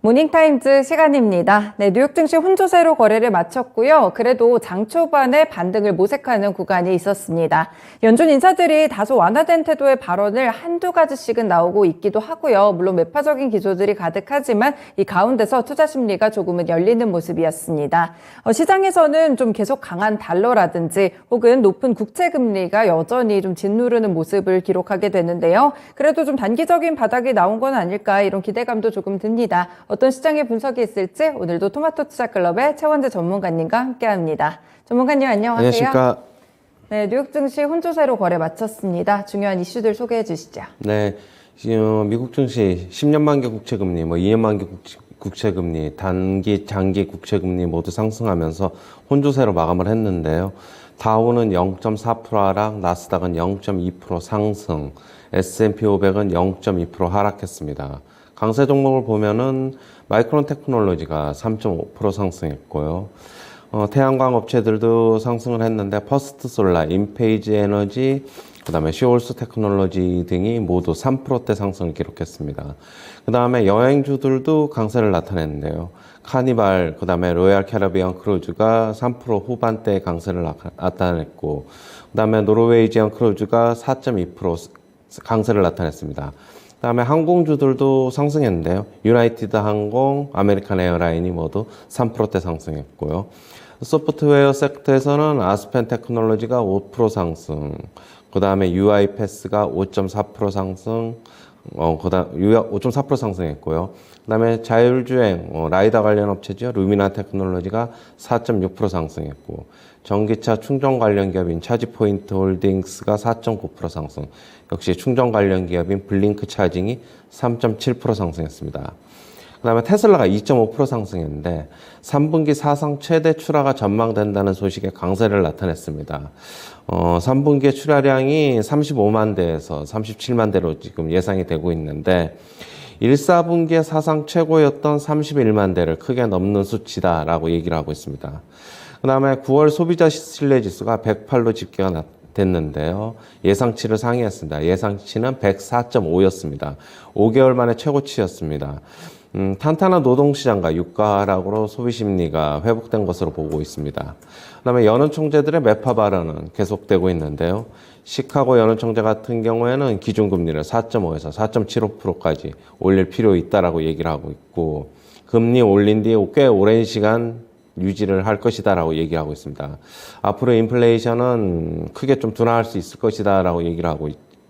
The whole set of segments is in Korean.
모닝타임즈 시간입니다. 네, 뉴욕 증시 혼조세로 거래를 마쳤고요. 그래도 장 초반에 반등을 모색하는 구간이 있었습니다. 연준 인사들이 다소 완화된 태도의 발언을 한두 가지씩은 나오고 있기도 하고요. 물론 매파적인 기조들이 가득하지만 이 가운데서 투자 심리가 조금은 열리는 모습이었습니다. 시장에서는 좀 계속 강한 달러라든지 혹은 높은 국채 금리가 여전히 좀 짓누르는 모습을 기록하게 되는데요. 그래도 좀 단기적인 바닥이 나온 건 아닐까 이런 기대감도 조금 듭니다. 어떤 시장의 분석이 있을지 오늘도 토마토 투자클럽의 최원재 전문가님과 함께합니다. 전문가님 안녕하세요. 안녕하십니까. 네, 뉴욕 증시 혼조세로 거래 마쳤습니다. 중요한 이슈들 소개해 주시죠. 네, 미국 증시 10년 만기 국채금리, 2년 만기 국채금리, 단기, 장기 국채금리 모두 상승하면서 혼조세로 마감을 했는데요. 다우는 0.4% 하락, 나스닥은 0.2% 상승, S&P 500은 0.2% 하락했습니다. 강세 종목을 보면은 마이크론 테크놀로지가 3.5% 상승했고요. 태양광 업체들도 상승을 했는데 퍼스트 솔라, 인페이지 에너지, 그다음에 쇼울스 테크놀로지 등이 모두 3%대 상승을 기록했습니다. 그다음에 여행주들도 강세를 나타냈는데요. 카니발, 그다음에 로얄 캐리비안 크루즈가 3% 후반대 강세를 나타냈고, 그다음에 노르웨이지안 크루즈가 4.2% 강세를 나타냈습니다. 그다음에 항공주들도 상승했는데요. 유나이티드 항공, 아메리칸 에어라인이 모두 3%대 상승했고요. 소프트웨어 섹터에서는 아스펜 테크놀로지가 5% 상승, 그다음에 UiPath가 5.4% 상승, 5.4% 상승했고요. 그다음에 자율주행, 라이더 관련 업체죠. 루미나 테크놀로지가 4.6% 상승했고, 전기차 충전 관련 기업인 차지포인트 홀딩스가 4.9% 상승, 역시 충전 관련 기업인 블링크 차징이 3.7% 상승했습니다. 그다음에 테슬라가 2.5% 상승했는데 3분기 사상 최대 출하가 전망된다는 소식에 강세를 나타냈습니다. 3분기의 출하량이 35만 대에서 37만 대로 지금 예상이 되고 있는데 1, 4분기의 사상 최고였던 31만 대를 크게 넘는 수치다라고 얘기를 하고 있습니다. 그다음에 9월 소비자 신뢰지수가 108로 집계가 됐는데요. 예상치를 상회했습니다. 예상치는 104.5였습니다. 5개월 만에 최고치였습니다. 탄탄한 노동시장과 유가 하락으로 소비심리가 회복된 것으로 보고 있습니다. 그다음에 연은총재들의 매파 발언은 계속되고 있는데요. 시카고 연은총재 같은 경우에는 기준금리를 4.5에서 4.75%까지 올릴 필요 있다라고 얘기를 하고 있고, 금리 올린 뒤에 꽤 오랜 시간 유지를 할 것이다라고 얘기하고 있습니다. 앞으로 인플레이션은 크게 좀 둔화할 수 있을 것이다라고 얘기를 하고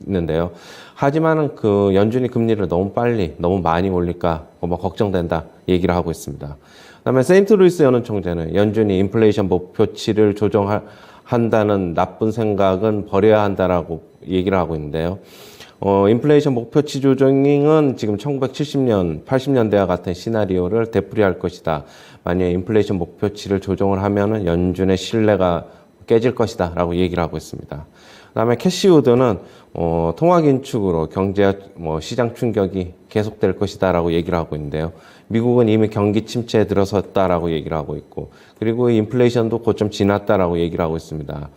있는데요. 하지만은 연준이 금리를 너무 빨리, 너무 많이 올릴까 걱정된다 얘기를 하고 있습니다. 그다음에 세인트루이스 연은총재는 연준이 인플레이션 목표치를 조정한다는 나쁜 생각은 버려야 한다라고 얘기를 하고 있는데요. 인플레이션 목표치 조정은 지금 1970년, 80년대와 같은 시나리오를 되풀이할 것이다. 만약에 인플레이션 목표치를 조정을 하면은 연준의 신뢰가 깨질 것이다 라고 얘기를 하고 있습니다. 그다음에 캐시우드는 통화 긴축으로 경제 시장 충격이 계속될 것이다라고 얘기를 하고 있는데요. 미국은 이미 경기 침체에 들어섰다라고 얘기를 하고 있고, 그리고 인플레이션도 고점 지났다라고 얘기를 하고 있습니다.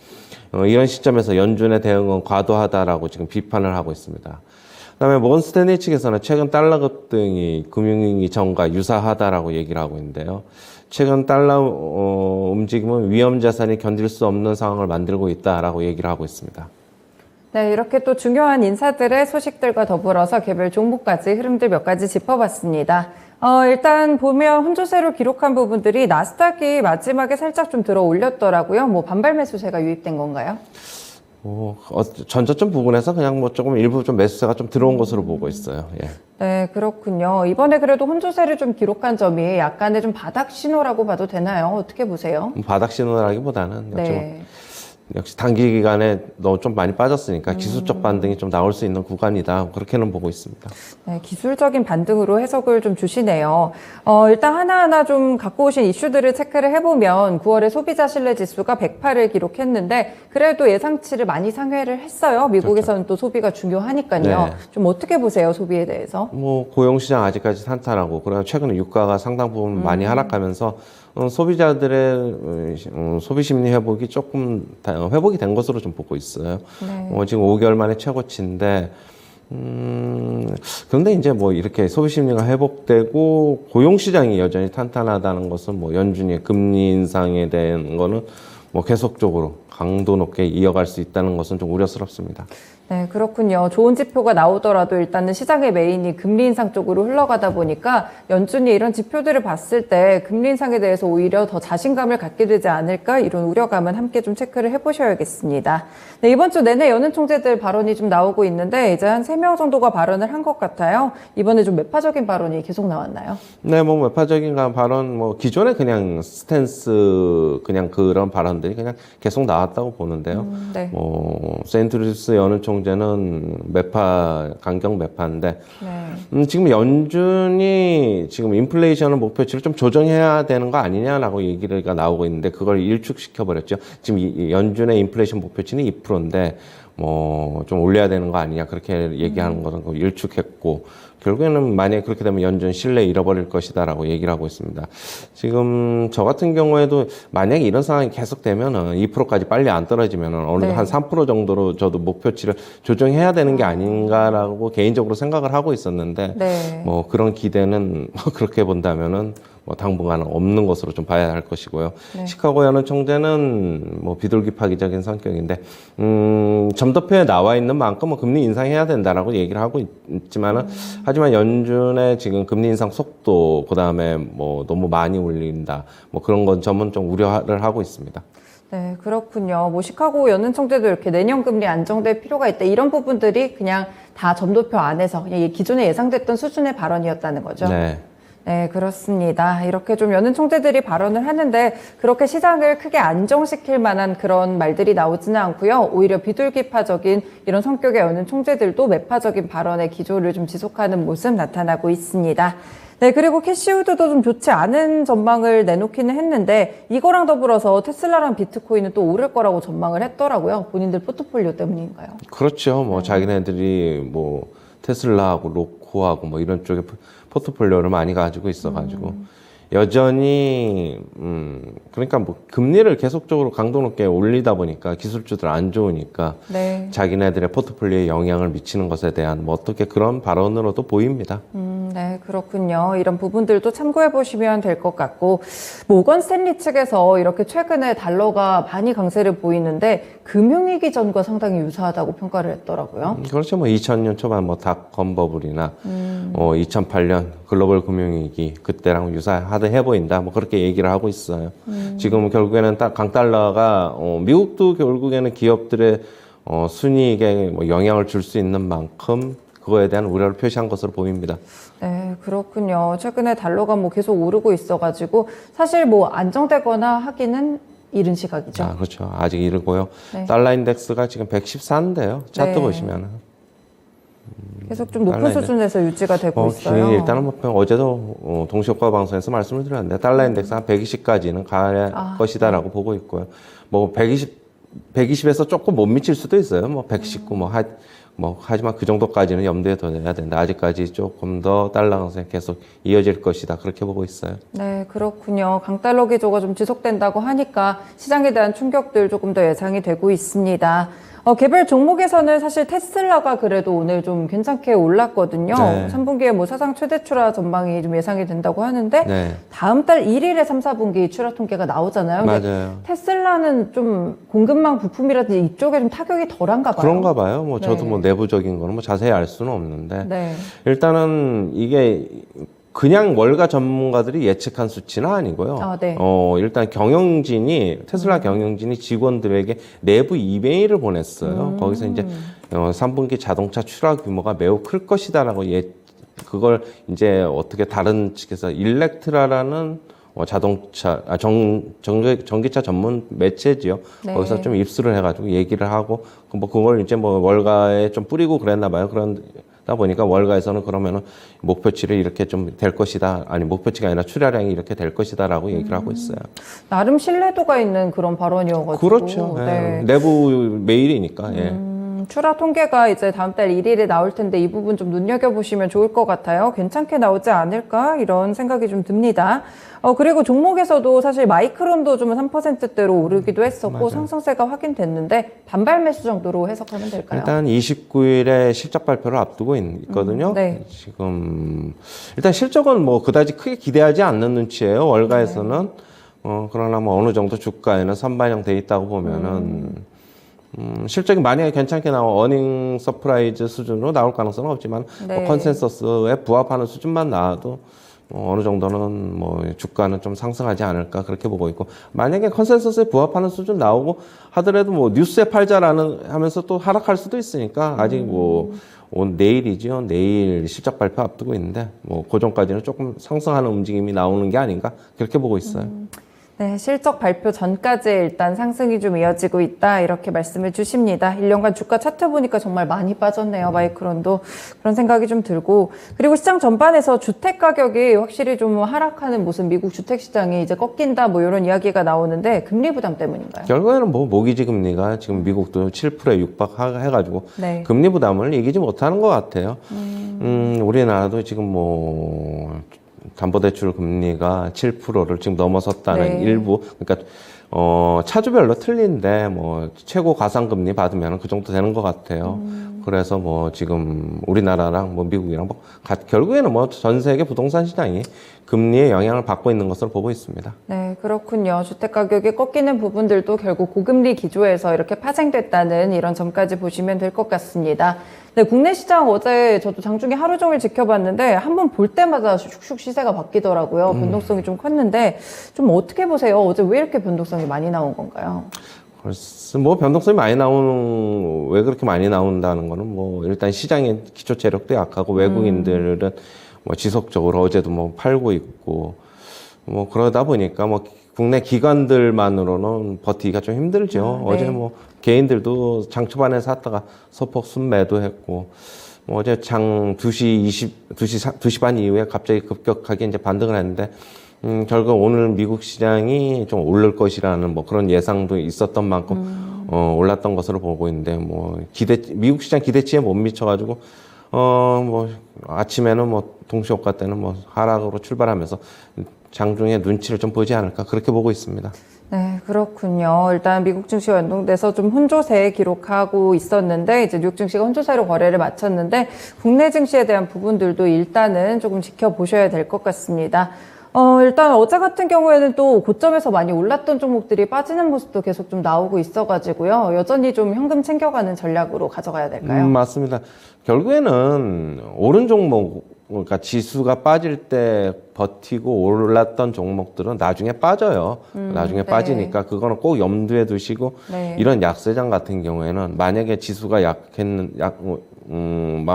이런 시점에서 연준의 대응은 과도하다라고 지금 비판을 하고 있습니다. 그다음에 모건 스탠리 측에서는 최근 달러 급등이 금융위기 전과 유사하다라고 얘기를 하고 있는데요. 최근 달러 움직임은 위험 자산이 견딜 수 없는 상황을 만들고 있다라고 얘기를 하고 있습니다. 네, 이렇게 또 중요한 인사들의 소식들과 더불어서 개별 종목까지 흐름들 몇 가지 짚어봤습니다. 일단 보면 혼조세로 기록한 부분들이 나스닥이 마지막에 살짝 좀 들어 올렸더라고요. 반발 매수세가 유입된 건가요? 전저점 부분에서 그냥 조금 일부 좀 매수세가 좀 들어온 것으로 보고 있어요. 예. 네, 그렇군요. 이번에 그래도 혼조세를 좀 기록한 점이 약간의 좀 바닥 신호라고 봐도 되나요? 어떻게 보세요? 바닥 신호라기보다는 네. 역시 단기 기간에 너무 좀 많이 빠졌으니까 기술적 반등이 좀 나올 수 있는 구간이다. 그렇게는 보고 있습니다. 네, 기술적인 반등으로 해석을 좀 주시네요. 일단 하나하나 좀 갖고 오신 이슈들을 체크를 해보면 9월에 소비자 신뢰 지수가 108을 기록했는데 그래도 예상치를 많이 상회를 했어요. 미국에서는 그렇죠. 또 소비가 중요하니까요. 네. 좀 어떻게 보세요, 소비에 대해서? 고용시장 아직까지 탄탄하고, 그러나 최근에 유가가 상당 부분 많이 하락하면서 소비자들의 소비 심리 회복이 조금 회복이 된 것으로 좀 보고 있어요. 네. 지금 5개월 만에 최고치인데 그런데 이제 뭐 이렇게 소비 심리가 회복되고 고용 시장이 여전히 탄탄하다는 것은 뭐 연준이 금리 인상에 대한 거는 뭐 계속적으로 강도 높게 이어갈 수 있다는 것은 좀 우려스럽습니다. 네, 그렇군요. 좋은 지표가 나오더라도 일단은 시장의 메인이 금리 인상 쪽으로 흘러가다 보니까 연준이 이런 지표들을 봤을 때 금리 인상에 대해서 오히려 더 자신감을 갖게 되지 않을까 이런 우려감은 함께 좀 체크를 해보셔야겠습니다. 네, 이번 주 내내 여는 총재들 발언이 좀 나오고 있는데 이제 한 3명 정도가 발언을 한 것 같아요. 이번에 좀 매파적인 발언이 계속 나왔나요? 네, 뭐 매파적인 발언, 뭐 기존에 그냥 스탠스 그냥 그런 발언들이 그냥 계속 나왔다고 보는데요. 네. 뭐 세인트루이스 여는 총재는 매파 강경 매파인데 네. 지금 연준이 지금 인플레이션을 목표치를 좀 조정해야 되는 거 아니냐라고 얘기가 나오고 있는데 그걸 일축시켜 버렸죠. 지금 이 연준의 인플레이션 목표치는 2%인데 뭐 좀 올려야 되는 거 아니냐 그렇게 얘기하는 거는 일축했고 결국에는 만약에 그렇게 되면 연준 신뢰 잃어버릴 것이다라고 얘기를 하고 있습니다. 지금 저 같은 경우에도 만약에 이런 상황이 계속되면은 2%까지 빨리 안 떨어지면은 어느 정도 네. 한 3% 정도로 저도 목표치를 조정해야 되는 게 아닌가라고 개인적으로 생각을 하고 있었는데 네. 뭐 그런 기대는 그렇게 본다면은 뭐 당분간은 없는 것으로 좀 봐야 할 것이고요. 네. 시카고 여는 총재는 뭐 비둘기파기적인 성격인데 점도표에 나와 있는 만큼은 금리 인상해야 된다라고 얘기를 하고 있지만은 하지만 연준의 지금 금리 인상 속도 그다음에 뭐 너무 많이 올린다 뭐 그런 건 점은 좀 우려를 하고 있습니다. 네, 그렇군요. 뭐 시카고 여는 총재도 이렇게 내년 금리 안정될 필요가 있다. 이런 부분들이 그냥 다 점도표 안에서 그냥 기존에 예상됐던 수준의 발언이었다는 거죠. 네. 네, 그렇습니다. 이렇게 좀 여는 총재들이 발언을 하는데 그렇게 시장을 크게 안정시킬 만한 그런 말들이 나오지는 않고요. 오히려 비둘기파적인 이런 성격의 여는 총재들도 매파적인 발언의 기조를 좀 지속하는 모습 나타나고 있습니다. 네, 그리고 캐시우드도 좀 좋지 않은 전망을 내놓기는 했는데 이거랑 더불어서 테슬라랑 비트코인은 또 오를 거라고 전망을 했더라고요. 본인들 포트폴리오 때문인가요? 그렇죠. 뭐 자기네들이 뭐 테슬라하고 로코하고 뭐 이런 쪽에 포트폴리오를 많이 가지고 있어가지고 여전히 그러니까 뭐 금리를 계속적으로 강도 높게 올리다 보니까 기술주들 안 좋으니까 네. 자기네들의 포트폴리오에 영향을 미치는 것에 대한 뭐 어떻게 그런 발언으로도 보입니다. 네, 그렇군요. 이런 부분들도 참고해 보시면 될 것 같고, 모건 스탠리 측에서 이렇게 최근에 달러가 많이 강세를 보이는데, 금융위기 전과 상당히 유사하다고 평가를 했더라고요. 그렇죠. 뭐 2000년 초반 뭐 닷컴 버블이나 2008년 글로벌 금융위기 그때랑 유사해 보인다. 뭐 그렇게 얘기를 하고 있어요. 지금 결국에는 강달러가 미국도 결국에는 기업들의 순이익에 뭐 영향을 줄 수 있는 만큼 그거에 대한 우려를 표시한 것으로 보입니다. 네, 그렇군요. 최근에 달러가 뭐 계속 오르고 있어가지고, 사실 뭐 안정되거나 하기는 이른 시각이죠. 아, 그렇죠. 아직 이르고요. 네. 달러 인덱스가 지금 114인데요. 차트 네. 보시면은. 계속 좀 높은 달러 수준에서 유지가 되고 있어요. 일단은 뭐 어제도 동시효과 방송에서 말씀을 드렸는데 달러 인덱스 한 120까지는 갈 것이다라고 보고 있고요. 뭐 120에서 조금 못 미칠 수도 있어요. 뭐 119, 하지만 그 정도까지는 염두에 둬야 된다. 아직까지 조금 더 달러 강세 계속 이어질 것이다. 그렇게 보고 있어요. 네, 그렇군요. 강달러 기조가 좀 지속된다고 하니까 시장에 대한 충격들 조금 더 예상이 되고 있습니다. 개별 종목에서는 사실 테슬라가 그래도 오늘 좀 괜찮게 올랐거든요. 네. 3분기에 뭐 사상 최대 출하 전망이 좀 예상이 된다고 하는데 네. 다음 달 1일에 3, 4분기 출하 통계가 나오잖아요. 근데 맞아요. 테슬라는 좀 공급망 부품이라든지 이쪽에 좀 타격이 덜한가 봐요. 그런가 봐요. 뭐 저도 네. 뭐 내부적인 거는 뭐 자세히 알 수는 없는데 네. 일단은 이게 그냥 월가 전문가들이 예측한 수치는 아니고요. 아, 네. 일단 테슬라 경영진이 직원들에게 내부 이메일을 보냈어요. 거기서 이제 3분기 자동차 출하 규모가 매우 클 것이다라고 그걸 이제 어떻게 다른 측에서 일렉트라라는 전기차 전문 매체지요. 네. 거기서 좀 입수를 해가지고 얘기를 하고, 그걸 이제 뭐 월가에 좀 뿌리고 그랬나 봐요. 그러다 보니까 월가에서는 그러면은 목표치를 이렇게 좀 될 것이다. 아니, 목표치가 아니라 출하량이 이렇게 될 것이다라고 얘기를 하고 있어요. 나름 신뢰도가 있는 그런 발언이어가지고. 그렇죠. 예. 네. 내부 메일이니까, 예. 출하 통계가 이제 다음 달 1일에 나올 텐데 이 부분 좀 눈여겨보시면 좋을 것 같아요. 괜찮게 나오지 않을까? 이런 생각이 좀 듭니다. 그리고 종목에서도 사실 마이크론도 좀 3%대로 오르기도 했었고 맞아요. 상승세가 확인됐는데 반발 매수 정도로 해석하면 될까요? 일단 29일에 실적 발표를 앞두고 있거든요. 네. 지금 일단 실적은 뭐 그다지 크게 기대하지 않는 눈치예요. 월가에서는. 그러나 뭐 어느 정도 주가에는 선반영 돼 있다고 보면은 실적이 만약에 괜찮게 나와 어닝 서프라이즈 수준으로 나올 가능성은 없지만 네. 뭐 컨센서스에 부합하는 수준만 나와도 어느 정도는 뭐 주가는 좀 상승하지 않을까 그렇게 보고 있고, 만약에 컨센서스에 부합하는 수준 나오고 하더라도 뭐 뉴스에 팔자라는 하면서 또 하락할 수도 있으니까 아직 뭐 내일이죠. 내일 실적 발표 앞두고 있는데 뭐 그 전까지는 조금 상승하는 움직임이 나오는 게 아닌가 그렇게 보고 있어요. 네, 실적 발표 전까지 일단 상승이 좀 이어지고 있다 이렇게 말씀을 주십니다. 1년간 주가 차트 보니까 정말 많이 빠졌네요. 마이크론도 그런 생각이 좀 들고, 그리고 시장 전반에서 주택 가격이 확실히 좀 하락하는 모습, 미국 주택 시장이 이제 꺾인다 뭐 이런 이야기가 나오는데 금리 부담 때문인가요? 결국에는 뭐 모기지 금리가 지금 미국도 7%에 육박해가지고 네. 금리 부담을 이기지 못하는 것 같아요. 우리나라도 지금 뭐 담보대출 금리가 7%를 지금 넘어섰다는 네. 일부, 그러니까 차주별로 틀린데 뭐 최고 가상금리 받으면 그 정도 되는 것 같아요. 그래서 뭐 지금 우리나라랑 뭐 미국이랑 뭐 결국에는 뭐 전 세계 부동산 시장이 금리의 영향을 받고 있는 것으로 보고 있습니다. 네, 그렇군요. 주택 가격이 꺾이는 부분들도 결국 고금리 기조에서 이렇게 파생됐다는 이런 점까지 보시면 될 것 같습니다. 네, 국내 시장 어제 저도 장중에 하루 종일 지켜봤는데 한번 볼 때마다 슉슉 시세가 바뀌더라고요. 변동성이 좀 컸는데 좀 어떻게 보세요? 어제 왜 이렇게 변동성이 많이 나온 건가요? 글쎄, 뭐 변동성이 많이 나오는, 왜 그렇게 많이 나온다는 거는 뭐 일단 시장의 기초 재력도 약하고 외국인들은 뭐 지속적으로 어제도 뭐 팔고 있고 뭐 그러다 보니까 뭐 국내 기관들만으로는 버티기가 좀 힘들죠. 네. 어제 뭐 개인들도 장 초반에 샀다가 소폭 순매도했고, 뭐 어제 장 2시 반 이후에 갑자기 급격하게 이제 반등을 했는데, 결국 오늘 미국 시장이 좀 오를 것이라는 뭐 그런 예상도 있었던 만큼, 올랐던 것으로 보고 있는데, 뭐 미국 시장 기대치에 못 미쳐가지고, 뭐 아침에는 뭐 동시효과 때는 뭐 하락으로 출발하면서 장중에 눈치를 좀 보지 않을까 그렇게 보고 있습니다. 네, 그렇군요. 일단 미국 증시와 연동돼서 좀 혼조세 기록하고 있었는데 이제 뉴욕 증시가 혼조세로 거래를 마쳤는데 국내 증시에 대한 부분들도 일단은 조금 지켜보셔야 될 것 같습니다. 일단 어제 같은 경우에는 또 고점에서 많이 올랐던 종목들이 빠지는 모습도 계속 좀 나오고 있어가지고요. 여전히 좀 현금 챙겨가는 전략으로 가져가야 될까요? 맞습니다. 결국에는 오른 종목, 그러니까 지수가 빠질 때 버티고 올랐던 종목들은 나중에 빠져요. 나중에 네. 빠지니까 그거는 꼭 염두에 두시고, 네. 이런 약세장 같은 경우에는 만약에 지수가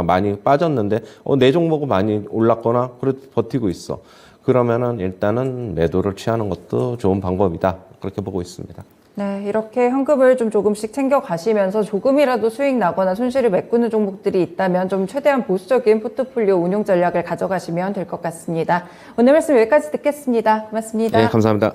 많이 빠졌는데 내 종목은 많이 올랐거나 그래도 버티고 있어. 그러면은 일단은 매도를 취하는 것도 좋은 방법이다. 그렇게 보고 있습니다. 네, 이렇게 현금을 좀 조금씩 챙겨 가시면서 조금이라도 수익 나거나 손실을 메꾸는 종목들이 있다면 좀 최대한 보수적인 포트폴리오 운용 전략을 가져가시면 될 것 같습니다. 오늘 말씀 여기까지 듣겠습니다. 고맙습니다. 네, 감사합니다.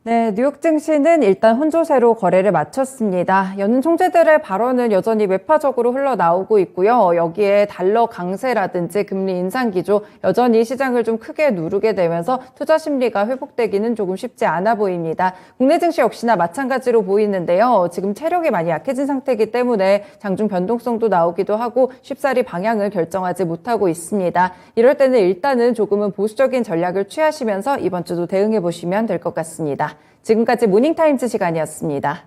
네, 뉴욕 증시는 일단 혼조세로 거래를 마쳤습니다. 연은 총재들의 발언은 여전히 매파적으로 흘러나오고 있고요. 여기에 달러 강세라든지 금리 인상 기조 여전히 시장을 좀 크게 누르게 되면서 투자 심리가 회복되기는 조금 쉽지 않아 보입니다. 국내 증시 역시나 마찬가지로 보이는데요. 지금 체력이 많이 약해진 상태이기 때문에 장중 변동성도 나오기도 하고 쉽사리 방향을 결정하지 못하고 있습니다. 이럴 때는 일단은 조금은 보수적인 전략을 취하시면서 이번 주도 대응해 보시면 될 것 같습니다. 지금까지 모닝타임즈 시간이었습니다.